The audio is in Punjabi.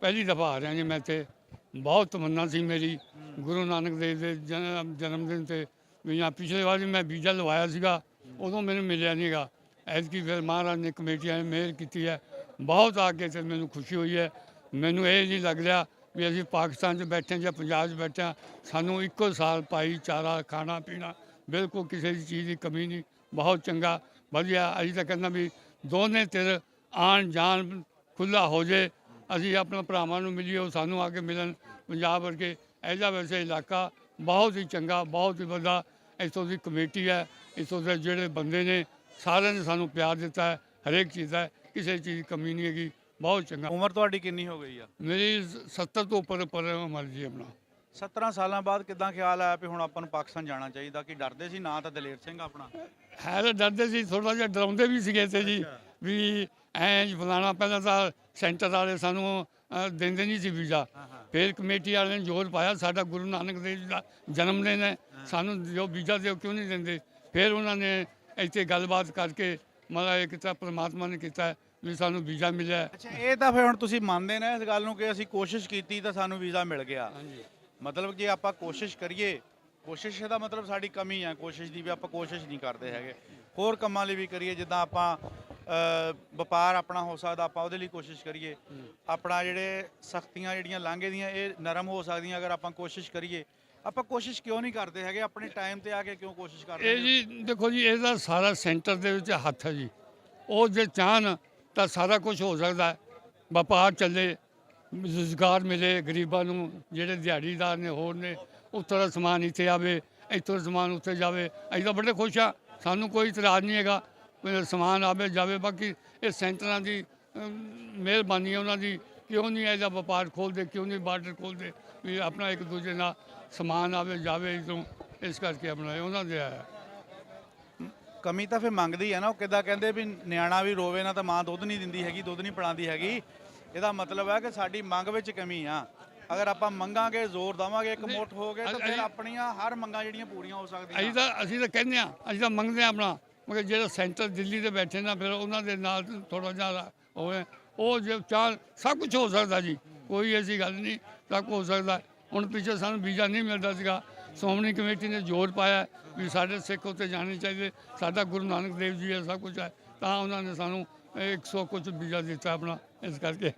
पहली दफ़ा आ रहा जी मैं इत्थे। बहुत तमन्ना सी मेरी गुरु नानक देव के जन्मदिन से भी। यहाँ पिछले बार भी मैं वीज़ा लवाया सीगा, उदों मैंने मिलिया नहीं गा। ऐतकी फिर महाराज ने कमेटियां ने मेहर की है, बहुत आके तो मैनू खुशी हुई है। मैनू ये नहीं लग रहा भी असीं पाकिस्तान च बैठे या पंजाब च बैठे, सानू इक्को साल भाईचारा खाना पीना बिल्कुल किसी चीज़ की कमी नहीं। बहुत चंगा वधिया। असीं तो कहना भी दोने धिर आन जान खुला हो जाए, असीं अपने भरावां नूं मिलीए, वो सानू आके मिलन। पंजाब वर्गे ऐसा वैसे इलाका बहुत ही चंगा, बहुत ही वड्डा। इत्थों की कमेटी है, इत्थों के जिहड़े बंदे ने सारे ने सानू प्यार दिता है, हरेक चीज़ है, किसी चीज़ की कमी नहीं हैगी। बहुत चंगा। उम्र तुहाडी किन्नी हो गई आ? मेरी 70 तो उपर उम्र जी अपना। 17 ਸਾਲਾਂ ਬਾਅਦ ਕਿਦਾਂ ਖਿਆਲ ਆਇਆ ਵੀ ਹੁਣ ਆਪਾਂ ਨੂੰ ਪਾਕਿਸਤਾਨ ਜਾਣਾ ਚਾਹੀਦਾ? ਕਿ ਡਰਦੇ ਸੀ? ਨਾ ਤਾਂ ਦਲੇਰ ਸਿੰਘ ਆਪਣਾ है तो डरते सी, थोड़ा जिहा डराउंदे भी सीगे इत्थे जी भी ऐ फलाना। पहले तो सेंटर वाले सानू देंदे नहीं सी वीज़ा, फिर कमेटी वाले ने जोर पाया, साडा गुरु नानक देव जी का जन्मदिन है, सानू जो वीज़ा दो क्यों नहीं देंदे। फिर उन्होंने इत्थे गलबात करके मतलब ये किया, परमात्मा ने किया भी सानू वीज़ा मिलिਆ। ਅੱਛਾ, ਇਹ ਤਾਂ ਫਿਰ ਹੁਣ ਤੁਸੀਂ ਮੰਨਦੇ ਨੇ ਇਸ ਗੱਲ ਨੂੰ ਕਿ ਅਸੀਂ ਕੋਸ਼ਿਸ਼ ਕੀਤੀ ਤਾਂ ਸਾਨੂੰ ਵੀਜ਼ਾ ਮਿਲ ਗਿਆ। ਮਤਲਬ ਜੇ ਆਪਾਂ ਕੋਸ਼ਿਸ਼ ਕਰੀਏ, ਕੋਸ਼ਿਸ਼ ਦਾ ਮਤਲਬ ਸਾਡੀ ਕਮੀ ਹੈ ਕੋਸ਼ਿਸ਼ ਦੀ, ਵੀ ਆਪਾਂ ਕੋਸ਼ਿਸ਼ ਨਹੀਂ ਕਰਦੇ ਹੈਗੇ। ਹੋਰ ਕੰਮਾਂ ਲਈ ਵੀ ਕਰੀਏ, ਜਿੱਦਾਂ ਆਪਾਂ ਵਪਾਰ ਆਪਣਾ ਹੋ ਸਕਦਾ, ਆਪਾਂ ਉਹਦੇ ਲਈ ਕੋਸ਼ਿਸ਼ ਕਰੀਏ। ਆਪਣਾ ਜਿਹੜੇ ਸਖਤੀਆਂ ਜਿਹੜੀਆਂ ਲਾਂਘੇ ਦੀਆਂ ਇਹ ਨਰਮ ਹੋ ਸਕਦੀਆਂ ਅਗਰ ਆਪਾਂ ਕੋਸ਼ਿਸ਼ ਕਰੀਏ। ਆਪਾਂ ਕੋਸ਼ਿਸ਼ ਕਿਉਂ ਨਹੀਂ ਕਰਦੇ ਹੈਗੇ? ਆਪਣੇ ਟਾਈਮ ਤੇ ਆ ਕੇ ਕਿਉਂ ਕੋਸ਼ਿਸ਼ ਕਰਦੇ? ਇਹ ਜੀ ਦੇਖੋ ਜੀ, ਇਹਦਾ ਸਾਰਾ ਸੈਂਟਰ ਦੇ ਵਿੱਚ ਹੱਥ ਹੈ ਜੀ। ਉਹ ਜੇ ਚਾਹਣ ਤਾਂ ਸਾਰਾ ਕੁਝ ਹੋ ਸਕਦਾ ਹੈ। ਵਪਾਰ ਚੱਲੇ, ਰੁਜ਼ਗਾਰ ਮਿਲੇ ਗਰੀਬਾਂ ਨੂੰ, ਜਿਹੜੇ ਦਿਹਾੜੀਦਾਰ ਨੇ ਹੋਰ ਨੇ, ਉੱਥੋਂ ਦਾ ਸਮਾਨ ਇੱਥੇ ਆਵੇ, ਇੱਥੋਂ ਦਾ ਸਮਾਨ ਉੱਥੇ ਜਾਵੇ। ਅਸੀਂ ਤਾਂ ਬੜੇ ਖੁਸ਼ ਹਾਂ, ਸਾਨੂੰ ਕੋਈ ਇਤਰਾਜ਼ ਨਹੀਂ ਹੈਗਾ, ਸਮਾਨ ਆਵੇ ਜਾਵੇ। ਬਾਕੀ ਇਹ ਸੈਂਟਰਾਂ ਦੀ ਮਿਹਰਬਾਨੀ ਹੈ ਉਹਨਾਂ ਦੀ, ਕਿਉਂ ਨਹੀਂ ਇਹਦਾ ਵਪਾਰ ਖੋਲ੍ਹਦੇ, ਕਿਉਂ ਨਹੀਂ ਬਾਰਡਰ ਖੋਲ੍ਹਦੇ ਵੀ ਆਪਣਾ ਇੱਕ ਦੂਜੇ ਨਾਲ ਸਮਾਨ ਆਵੇ ਜਾਵੇ ਇੱਥੋਂ। ਇਸ ਕਰਕੇ ਆਪਣਾ ਉਹਨਾਂ ਦੇ ਆਇਆ। ਕਮੀ ਤਾਂ ਫਿਰ ਮੰਗਦੀ ਹੈ ਨਾ। ਉਹ ਕਿੱਦਾਂ ਕਹਿੰਦੇ ਵੀ ਨਿਆਣਾ ਵੀ ਰੋਵੇ ਨਾ ਤਾਂ ਮਾਂ ਦੁੱਧ ਨਹੀਂ ਦਿੰਦੀ ਹੈਗੀ, ਦੁੱਧ ਨਹੀਂ ਪਿਲਾਉਂਦੀ ਹੈਗੀ। ਇਹਦਾ ਮਤਲਬ ਹੈ ਕਿ ਸਾਡੀ ਮੰਗ ਵਿੱਚ ਕਮੀ ਆ। ਅਗਰ ਆਪਾਂ ਮੰਗਾਂਗੇ, ਜ਼ੋਰ ਦੇਵਾਂਗੇ, ਇਕਮੁੱਠ ਹੋ ਗਏ ਤਾਂ ਫਿਰ ਆਪਣੀਆਂ ਹਰ ਮੰਗਾਂ ਜਿਹੜੀਆਂ ਪੂਰੀਆਂ ਹੋ ਸਕਦੀਆਂ। ਅਸੀਂ ਤਾਂ ਕਹਿੰਦੇ ਹਾਂ, ਅਸੀਂ ਤਾਂ ਮੰਗਦੇ ਹਾਂ ਆਪਣਾ, ਮਗਰ ਜਿਹੜਾ ਸੈਂਟਰ ਦਿੱਲੀ ਦੇ ਬੈਠੇ ਨਾ, ਫਿਰ ਉਹਨਾਂ ਦੇ ਨਾਲ ਥੋੜ੍ਹਾ ਜਿਹਾ ਹੋਵੇ। ਉਹ ਜੇ ਚਾਹ ਸਭ ਕੁਝ ਹੋ ਸਕਦਾ ਜੀ, ਕੋਈ ਐਸੀ ਗੱਲ ਨਹੀਂ, ਸਭ ਕੁਝ ਹੋ ਸਕਦਾ। ਹੁਣ ਪਿੱਛੇ ਸਾਨੂੰ ਵੀਜ਼ਾ ਨਹੀਂ ਮਿਲਦਾ ਸੀਗਾ, ਸ਼੍ਰੋਮਣੀ ਕਮੇਟੀ ਨੇ ਜ਼ੋਰ ਪਾਇਆ ਵੀ ਸਾਡੇ ਸਿੱਖ ਉੱਥੇ ਜਾਣੇ ਚਾਹੀਦੇ, ਸਾਡਾ ਗੁਰੂ ਨਾਨਕ ਦੇਵ ਜੀ ਹੈ, ਸਭ ਕੁਝ ਹੈ, ਤਾਂ ਉਹਨਾਂ ਨੇ ਸਾਨੂੰ 100 ਕੁਝ ਵੀਜ਼ਾ ਦਿੱਤਾ ਆਪਣਾ। ਇਸ ਕਰਕੇ